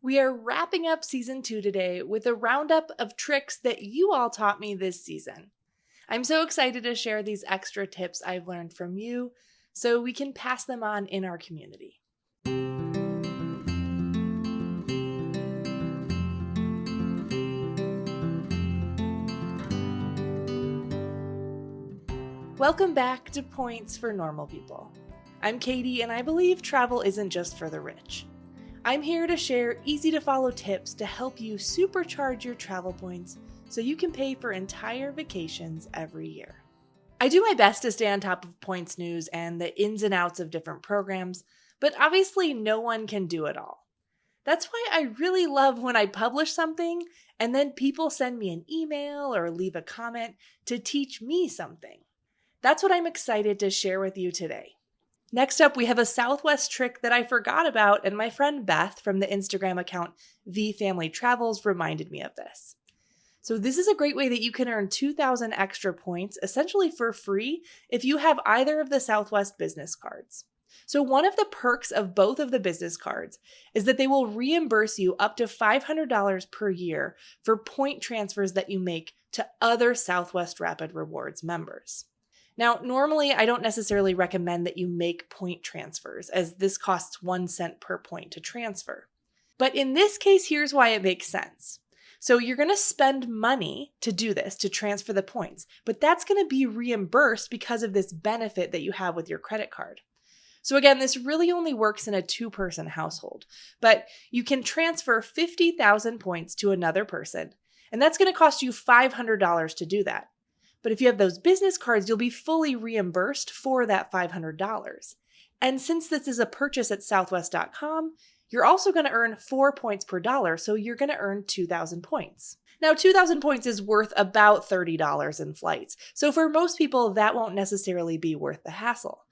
We are wrapping up season 2 today with a roundup of tricks that you all taught me this season. I'm so excited to share these extra tips I've learned from you so we can pass them on in our community. Welcome back to Points for Normal People. I'm Katie, and I believe travel isn't just for the rich. I'm here to share easy-to-follow tips to help you supercharge your travel points so you can pay for entire vacations every year. I do my best to stay on top of points news and the ins and outs of different programs, but obviously no one can do it all. That's why I really love when I publish something and then people send me an email or leave a comment to teach me something. That's what I'm excited to share with you today. Next up, we have a Southwest trick that I forgot about, and my friend Beth from the Instagram account V Family Travels reminded me of this. So this is a great way that you can earn 2,000 extra points, essentially for free, if you have either of the Southwest business cards. So one of the perks of both of the business cards is that they will reimburse you up to $500 per year for point transfers that you make to other Southwest Rapid Rewards members. Now, normally I don't necessarily recommend that you make point transfers, as this costs 1 cent per point to transfer. But in this case, here's why it makes sense. So you're going to spend money to do this, to transfer the points, but that's going to be reimbursed because of this benefit that you have with your credit card. So again, this really only works in a 2-person household, but you can transfer 50,000 points to another person, and that's going to cost you $500 to do that. But if you have those business cards, you'll be fully reimbursed for that $500. And since this is a purchase at southwest.com, you're also going to earn 4 points per dollar, so you're going to earn 2,000 points. Now, 2,000 points is worth about $30 in flights, so for most people, that won't necessarily be worth the hassle.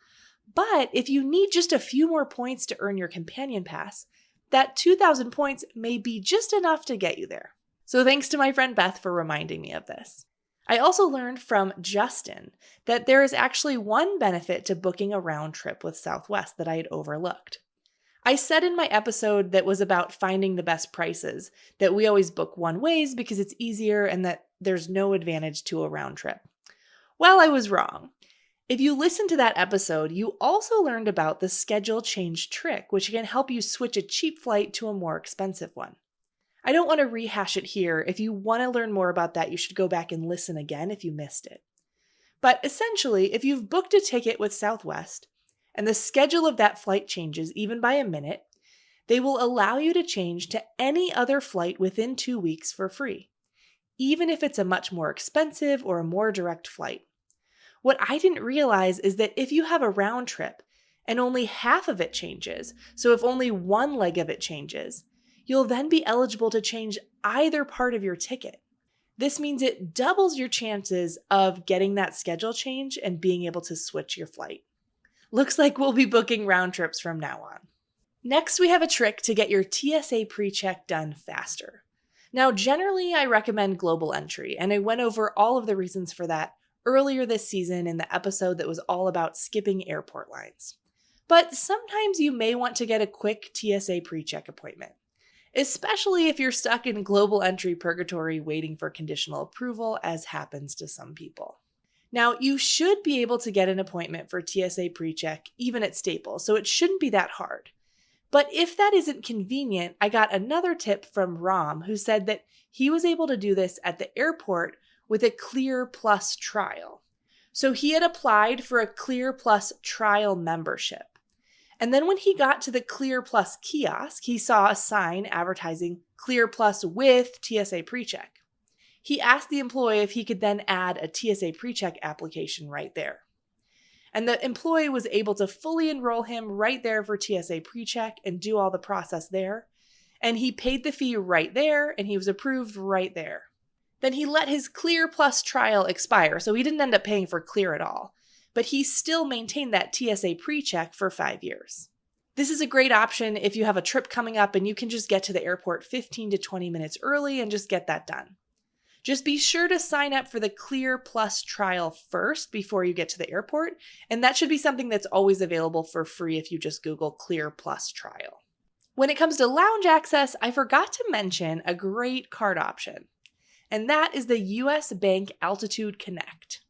But if you need just a few more points to earn your companion pass, that 2,000 points may be just enough to get you there. So thanks to my friend Beth for reminding me of this. I also learned from Justin that there is actually one benefit to booking a round trip with Southwest that I had overlooked. I said in my episode that was about finding the best prices that we always book one ways because it's easier and that there's no advantage to a round trip. Well, I was wrong. If you listen to that episode, you also learned about the schedule change trick, which can help you switch a cheap flight to a more expensive one. I don't want to rehash it here. If you want to learn more about that, you should go back and listen again if you missed it. But essentially, if you've booked a ticket with Southwest and the schedule of that flight changes even by a minute, they will allow you to change to any other flight within 2 weeks for free, even if it's a much more expensive or a more direct flight. What I didn't realize is that if you have a round trip and only half of it changes, so if only one leg of it changes, you'll then be eligible to change either part of your ticket. This means it doubles your chances of getting that schedule change and being able to switch your flight. Looks like we'll be booking round trips from now on. Next, we have a trick to get your TSA Precheck done faster. Now, generally, I recommend global entry, and I went over all of the reasons for that earlier this season in the episode that was all about skipping airport lines. But sometimes you may want to get a quick TSA Precheck appointment, especially if you're stuck in global entry purgatory waiting for conditional approval, as happens to some people. Now, you should be able to get an appointment for TSA Precheck even at Staples, so it shouldn't be that hard. But if that isn't convenient, I got another tip from Ram, who said that he was able to do this at the airport with a Clear Plus trial. So he had applied for a Clear Plus trial membership. And then when he got to the Clear Plus kiosk, he saw a sign advertising Clear Plus with TSA Precheck. He asked the employee if he could then add a TSA Precheck application right there. And the employee was able to fully enroll him right there for TSA Precheck and do all the process there. And he paid the fee right there, and he was approved right there. Then he let his Clear Plus trial expire, so he didn't end up paying for Clear at all. But he still maintained that TSA Precheck for 5 years. This is a great option if you have a trip coming up and you can just get to the airport 15 to 20 minutes early and just get that done. Just be sure to sign up for the Clear Plus trial first before you get to the airport, and that should be something that's always available for free if you just Google Clear Plus trial. When it comes to lounge access, I forgot to mention a great card option, and that is the US Bank Altitude Connect.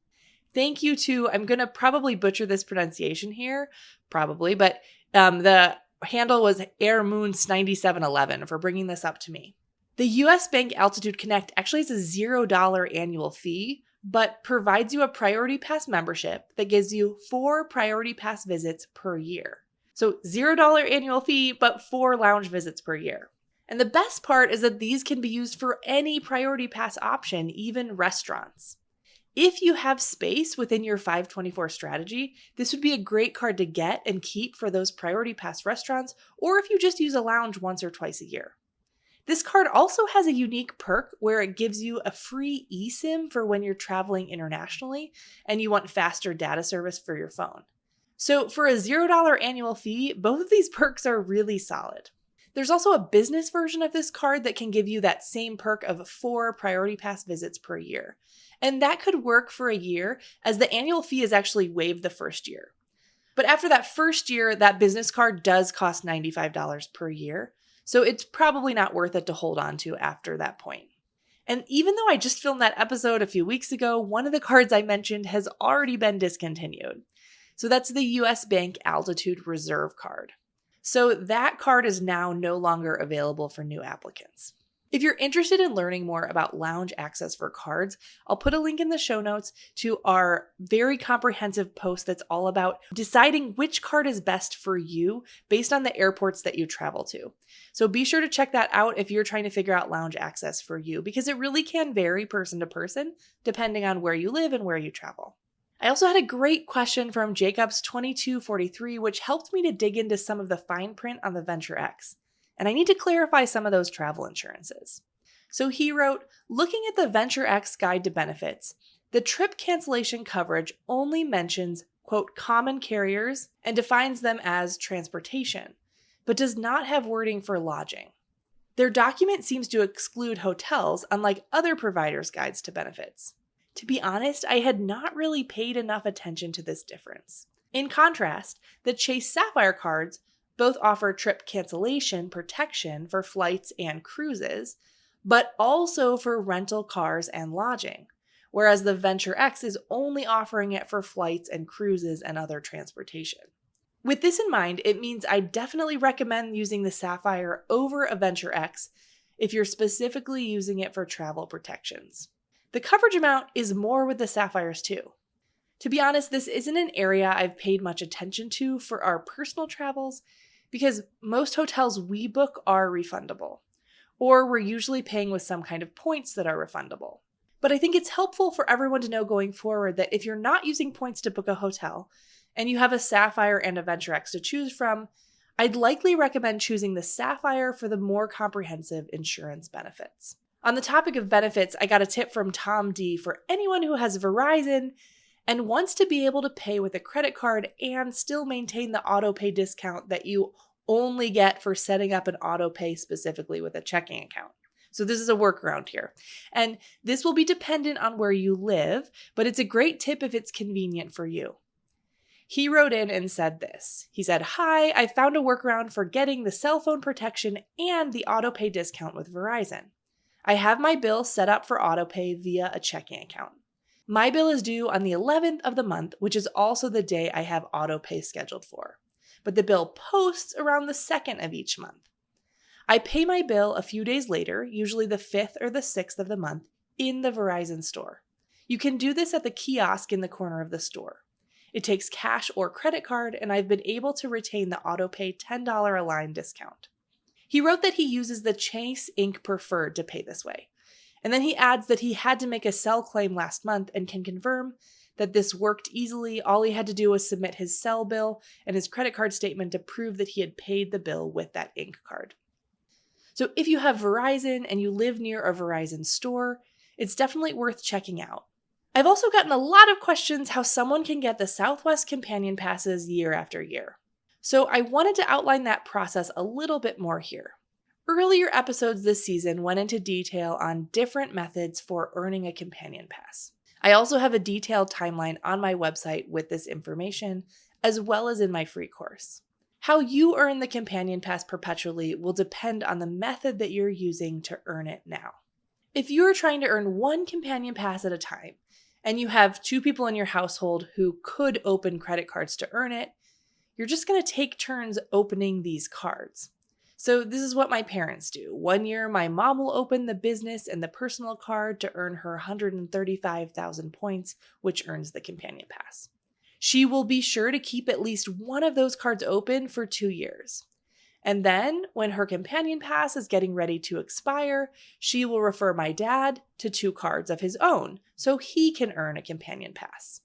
Thank you to, I'm going to probably butcher this pronunciation here, probably, but the handle was airmoons9711 for bringing this up to me. The US Bank Altitude Connect actually has a $0 annual fee, but provides you a Priority Pass membership that gives you 4 Priority Pass visits per year. So $0 annual fee, but 4 lounge visits per year. And the best part is that these can be used for any Priority Pass option, even restaurants. If you have space within your 524 strategy, this would be a great card to get and keep for those Priority Pass restaurants, or if you just use a lounge once or twice a year. This card also has a unique perk where it gives you a free eSIM for when you're traveling internationally and you want faster data service for your phone. So for a $0 annual fee, both of these perks are really solid. There's also a business version of this card that can give you that same perk of 4 Priority Pass visits per year. And that could work for a year, as the annual fee is actually waived the first year. But after that first year, that business card does cost $95 per year. So it's probably not worth it to hold on to after that point. And even though I just filmed that episode a few weeks ago, one of the cards I mentioned has already been discontinued. So that's the US Bank Altitude Reserve card. So that card is now no longer available for new applicants. If you're interested in learning more about lounge access for cards, I'll put a link in the show notes to our very comprehensive post that's all about deciding which card is best for you based on the airports that you travel to. So be sure to check that out if you're trying to figure out lounge access for you, because it really can vary person to person depending on where you live and where you travel. I also had a great question from Jacobs2243, which helped me to dig into some of the fine print on the Venture X. And I need to clarify some of those travel insurances. So he wrote, looking at the Venture X Guide to Benefits, the trip cancellation coverage only mentions, quote, common carriers and defines them as transportation, but does not have wording for lodging. Their document seems to exclude hotels, unlike other providers' guides to benefits. To be honest, I had not really paid enough attention to this difference. In contrast, the Chase Sapphire cards both offer trip cancellation protection for flights and cruises, but also for rental cars and lodging, whereas the Venture X is only offering it for flights and cruises and other transportation. With this in mind, it means I definitely recommend using the Sapphire over a Venture X if you're specifically using it for travel protections. The coverage amount is more with the Sapphires too. To be honest, this isn't an area I've paid much attention to for our personal travels, because most hotels we book are refundable, or we're usually paying with some kind of points that are refundable. But I think it's helpful for everyone to know going forward that if you're not using points to book a hotel, and you have a Sapphire and a Venture X to choose from, I'd likely recommend choosing the Sapphire for the more comprehensive insurance benefits. On the topic of benefits, I got a tip from Tom D for anyone who has Verizon and wants to be able to pay with a credit card and still maintain the auto pay discount that you only get for setting up an auto pay specifically with a checking account. So this is a workaround here. And this will be dependent on where you live, but it's a great tip if it's convenient for you. He wrote in and said this. He said, "Hi, I found a workaround for getting the cell phone protection and the auto pay discount with Verizon. I have my bill set up for auto pay via a checking account. My bill is due on the 11th of the month, which is also the day I have auto pay scheduled for. But the bill posts around the 2nd of each month. I pay my bill a few days later, usually the 5th or the 6th of the month, in the Verizon store. You can do this at the kiosk in the corner of the store. It takes cash or credit card, and I've been able to retain the auto pay $10 a line discount." He wrote that he uses the Chase Inc. Preferred to pay this way. And then he adds that he had to make a cell claim last month and can confirm that this worked easily. All he had to do was submit his cell bill and his credit card statement to prove that he had paid the bill with that Inc. card. So if you have Verizon and you live near a Verizon store, it's definitely worth checking out. I've also gotten a lot of questions how someone can get the Southwest Companion Passes year after year. So I wanted to outline that process a little bit more here. Earlier episodes this season went into detail on different methods for earning a companion pass. I also have a detailed timeline on my website with this information, as well as in my free course. How you earn the companion pass perpetually will depend on the method that you're using to earn it now. If you're trying to earn one companion pass at a time, and you have 2 people in your household who could open credit cards to earn it, you're just going to take turns opening these cards. So this is what my parents do. One year, my mom will open the business and the personal card to earn her 135,000 points, which earns the companion pass. She will be sure to keep at least one of those cards open for 2 years. And then, when her companion pass is getting ready to expire, she will refer my dad to 2 cards of his own so he can earn a companion pass.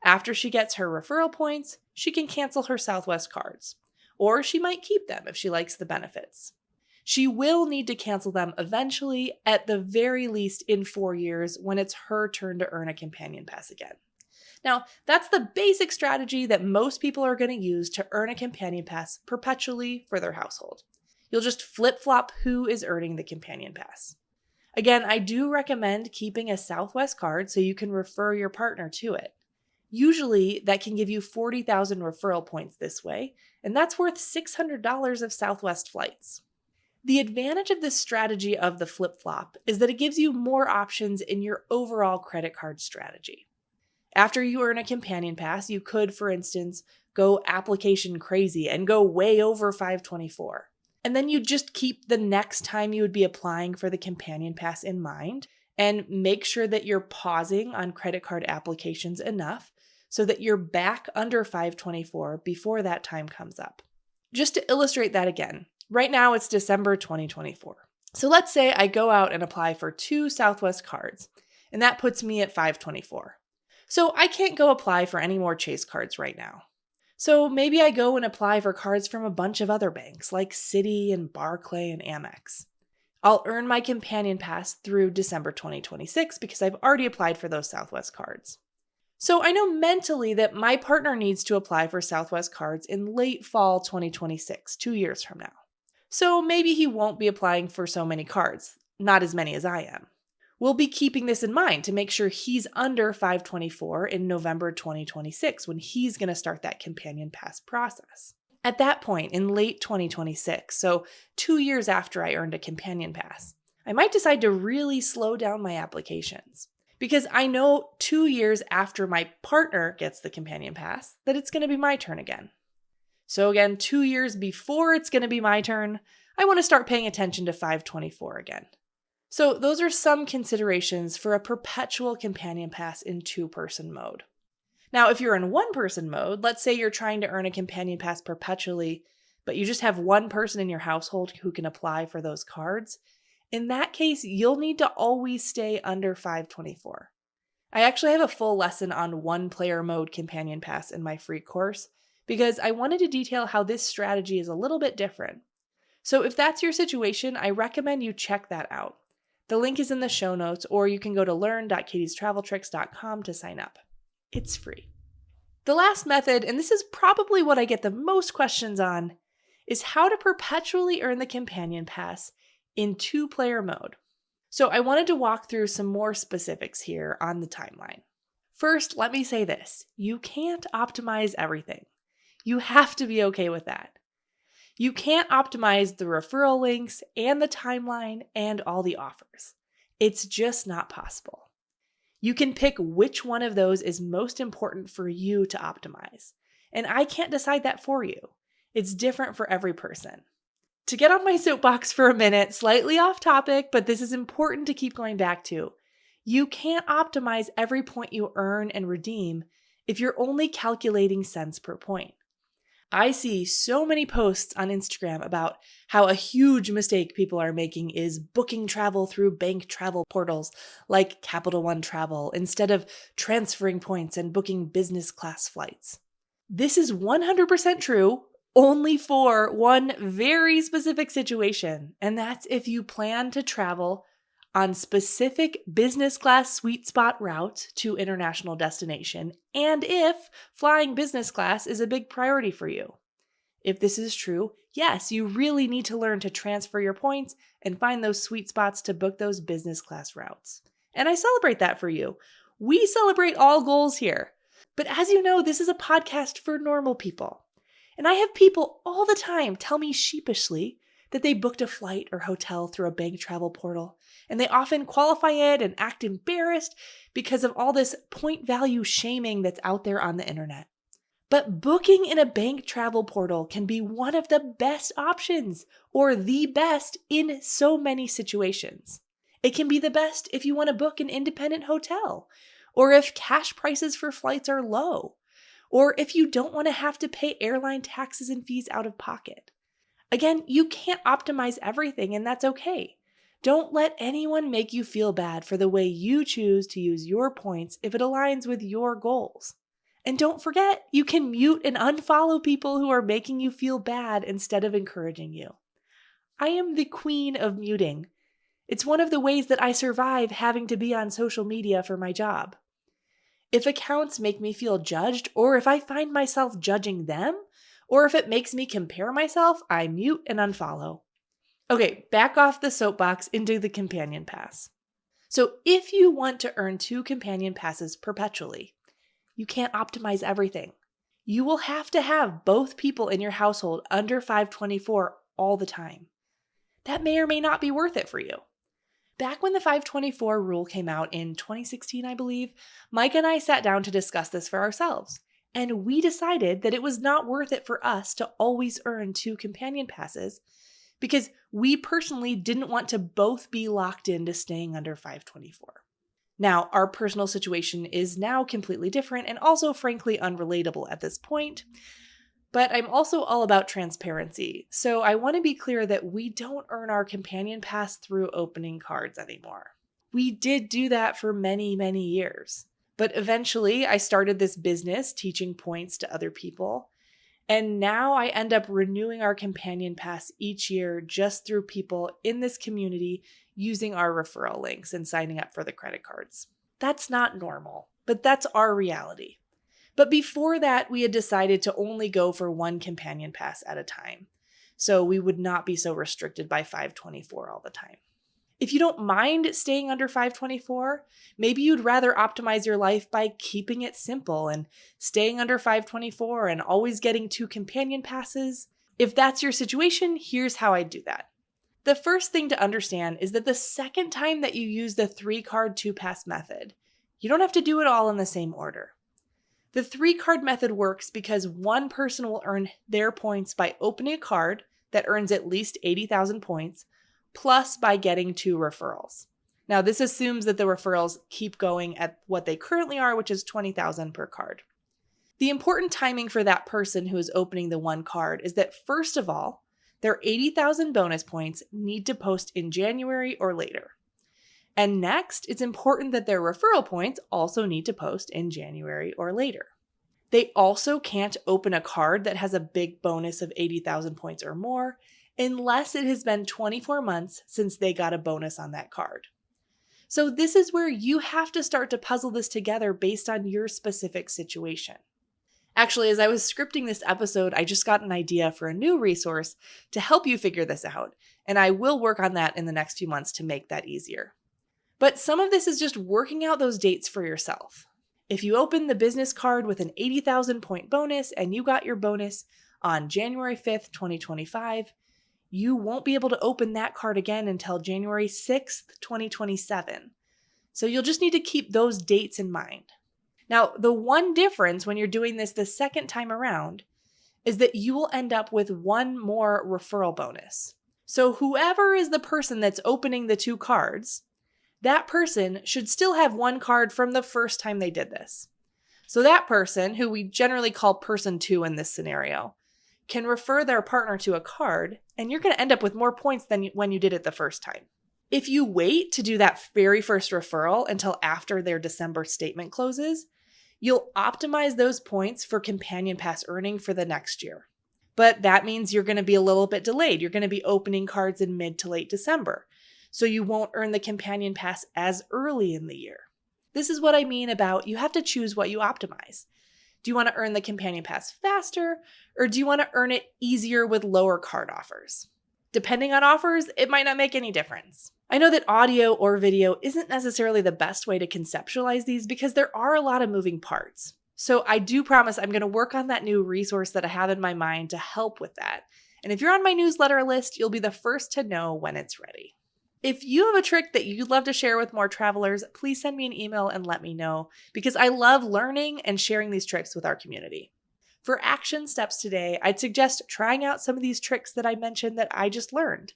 After she gets her referral points, she can cancel her Southwest cards, or she might keep them if she likes the benefits. She will need to cancel them eventually, at the very least in 4 years, when it's her turn to earn a companion pass again. Now, that's the basic strategy that most people are going to use to earn a companion pass perpetually for their household. You'll just flip-flop who is earning the companion pass. Again, I do recommend keeping a Southwest card so you can refer your partner to it. Usually, that can give you 40,000 referral points this way, and that's worth $600 of Southwest flights. The advantage of this strategy of the flip-flop is that it gives you more options in your overall credit card strategy. After you earn a companion pass, you could, for instance, go application crazy and go way over 524. And then you just keep the next time you would be applying for the companion pass in mind and make sure that you're pausing on credit card applications enough so that you're back under 524 before that time comes up. Just to illustrate that again, right now it's December 2024. So let's say I go out and apply for 2 Southwest cards, and that puts me at 524. So I can't go apply for any more Chase cards right now. So maybe I go and apply for cards from a bunch of other banks like Citi and Barclay and Amex. I'll earn my companion pass through December 2026 because I've already applied for those Southwest cards. So I know mentally that my partner needs to apply for Southwest cards in late fall 2026, 2 years from now. So maybe he won't be applying for so many cards, not as many as I am. We'll be keeping this in mind to make sure he's under 524 in November 2026 when he's going to start that companion pass process. At that point, in late 2026, so 2 years after I earned a companion pass, I might decide to really slow down my applications. Because I know 2 years after my partner gets the companion pass that it's going to be my turn again. So again, 2 years before it's going to be my turn, I want to start paying attention to 524 again. So those are some considerations for a perpetual companion pass in 2-person mode. Now, if you're in 1-person mode, let's say you're trying to earn a companion pass perpetually, but you just have 1 person in your household who can apply for those cards, in that case, you'll need to always stay under 524. I actually have a full lesson on 1-player mode companion pass in my free course because I wanted to detail how this strategy is a little bit different. So if that's your situation, I recommend you check that out. The link is in the show notes, or you can go to learn.katiestraveltricks.com to sign up. It's free. The last method, and this is probably what I get the most questions on, is how to perpetually earn the companion pass in 2-player mode. So I wanted to walk through some more specifics here on the timeline. First, let me say this. You can't optimize everything. You have to be okay with that. You can't optimize the referral links and the timeline and all the offers. It's just not possible. You can pick which one of those is most important for you to optimize. And I can't decide that for you. It's different for every person. To get on my soapbox for a minute, slightly off topic, but this is important to keep going back to. You can't optimize every point you earn and redeem if you're only calculating cents per point. I see so many posts on Instagram about how a huge mistake people are making is booking travel through bank travel portals like Capital One Travel instead of transferring points and booking business class flights. This is 100% true, only for one very specific situation, and that's if you plan to travel on specific business class sweet spot routes to international destination, and if flying business class is a big priority for you. If this is true, yes, you really need to learn to transfer your points and find those sweet spots to book those business class routes. And I celebrate that for you. We celebrate all goals here. But as you know, this is a podcast for normal people. And I have people all the time tell me sheepishly that they booked a flight or hotel through a bank travel portal, and they often qualify it and act embarrassed because of all this point value shaming that's out there on the internet. But booking in a bank travel portal can be one of the best options, or the best in so many situations. It can be the best if you want to book an independent hotel, or if cash prices for flights are low, or if you don't want to have to pay airline taxes and fees out of pocket. Again, you can't optimize everything, and that's okay. Don't let anyone make you feel bad for the way you choose to use your points if it aligns with your goals. And don't forget, you can mute and unfollow people who are making you feel bad instead of encouraging you. I am the queen of muting. It's one of the ways that I survive having to be on social media for my job. If accounts make me feel judged, or if I find myself judging them, or if it makes me compare myself, I mute and unfollow. Okay, back off the soapbox into the companion pass. So if you want to earn 2 companion passes perpetually, you can't optimize everything. You will have to have both people in your household under 524 all the time. That may or may not be worth it for you. Back when the 524 rule came out in 2016, I believe, Mike and I sat down to discuss this for ourselves, and we decided that it was not worth it for us to always earn 2 companion passes because we personally didn't want to both be locked into staying under 524. Now, our personal situation is now completely different and also frankly unrelatable at this point, but I'm also all about transparency, so I want to be clear that we don't earn our companion pass through opening cards anymore. We did do that for many, many years, but eventually I started this business teaching points to other people, and now I end up renewing our companion pass each year just through people in this community using our referral links and signing up for the credit cards. That's not normal, but that's our reality. But before that, we had decided to only go for 1 companion pass at a time, so we would not be so restricted by 524 all the time. If you don't mind staying under 524, maybe you'd rather optimize your life by keeping it simple and staying under 524 and always getting 2 companion passes. If that's your situation, here's how I do that. The first thing to understand is that the second time that you use the 3-card 2-pass method, you don't have to do it all in the same order. The 3-card method works because one person will earn their points by opening a card that earns at least 80,000 points, plus by getting 2 referrals. Now, this assumes that the referrals keep going at what they currently are, which is 20,000 per card. The important timing for that person who is opening the 1 card is that, first of all, their 80,000 bonus points need to post in January or later. And next, it's important that their referral points also need to post in January or later. They also can't open a card that has a big bonus of 80,000 points or more unless it has been 24 months since they got a bonus on that card. So this is where you have to start to puzzle this together based on your specific situation. Actually, as I was scripting this episode, I just got an idea for a new resource to help you figure this out, and I will work on that in the next few months to make that easier. But some of this is just working out those dates for yourself. If you open the business card with an 80,000 point bonus and you got your bonus on January 5th, 2025, you won't be able to open that card again until January 6th, 2027. So you'll just need to keep those dates in mind. Now, the one difference when you're doing this the second time around is that you will end up with 1 more referral bonus. So whoever is the person that's opening the 2 cards, that person should still have 1 card from the first time they did this. So that person, who we generally call person 2 in this scenario, can refer their partner to a card, and you're going to end up with more points than when you did it the first time. If you wait to do that very first referral until after their December statement closes, you'll optimize those points for companion pass earning for the next year. But that means you're going to be a little bit delayed. You're going to be opening cards in mid to late December, so you won't earn the companion pass as early in the year. This is what I mean about you have to choose what you optimize. Do you want to earn the companion pass faster, or do you want to earn it easier with lower card offers? Depending on offers, it might not make any difference. I know that audio or video isn't necessarily the best way to conceptualize these because there are a lot of moving parts. So I do promise I'm going to work on that new resource that I have in my mind to help with that. And if you're on my newsletter list, you'll be the first to know when it's ready. If you have a trick that you'd love to share with more travelers, please send me an email and let me know, because I love learning and sharing these tricks with our community. For action steps today, I'd suggest trying out some of these tricks that I mentioned that I just learned.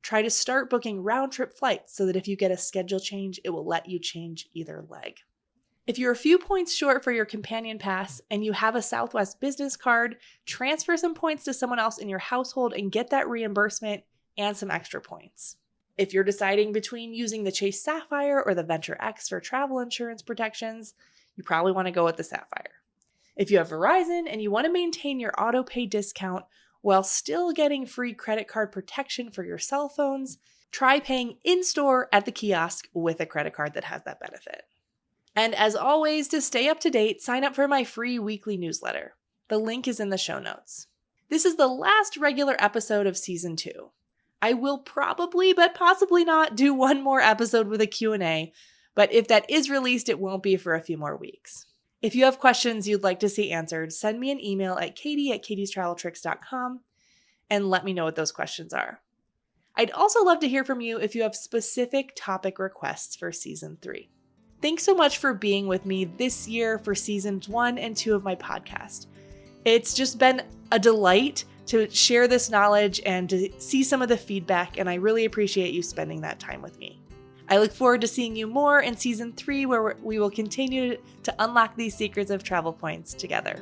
Try to start booking round-trip flights so that if you get a schedule change, it will let you change either leg. If you're a few points short for your companion pass and you have a Southwest business card, transfer some points to someone else in your household and get that reimbursement and some extra points. If you're deciding between using the Chase Sapphire or the Venture X for travel insurance protections, you probably want to go with the Sapphire. If you have Verizon and you want to maintain your auto pay discount while still getting free credit card protection for your cell phones, try paying in-store at the kiosk with a credit card that has that benefit. And as always, to stay up to date, sign up for my free weekly newsletter. The link is in the show notes. This is the last regular episode of Season 2. I will probably, but possibly not, do one more episode with a Q&A, but if that is released, it won't be for a few more weeks. If you have questions you'd like to see answered, send me an email at katie@katiestraveltricks.com and let me know what those questions are. I'd also love to hear from you if you have specific topic requests for Season 3. Thanks so much for being with me this year for Seasons 1 and 2 of my podcast. It's just been a delight to share this knowledge and to see some of the feedback, and I really appreciate you spending that time with me. I look forward to seeing you more in Season 3, where we will continue to unlock these secrets of travel points together.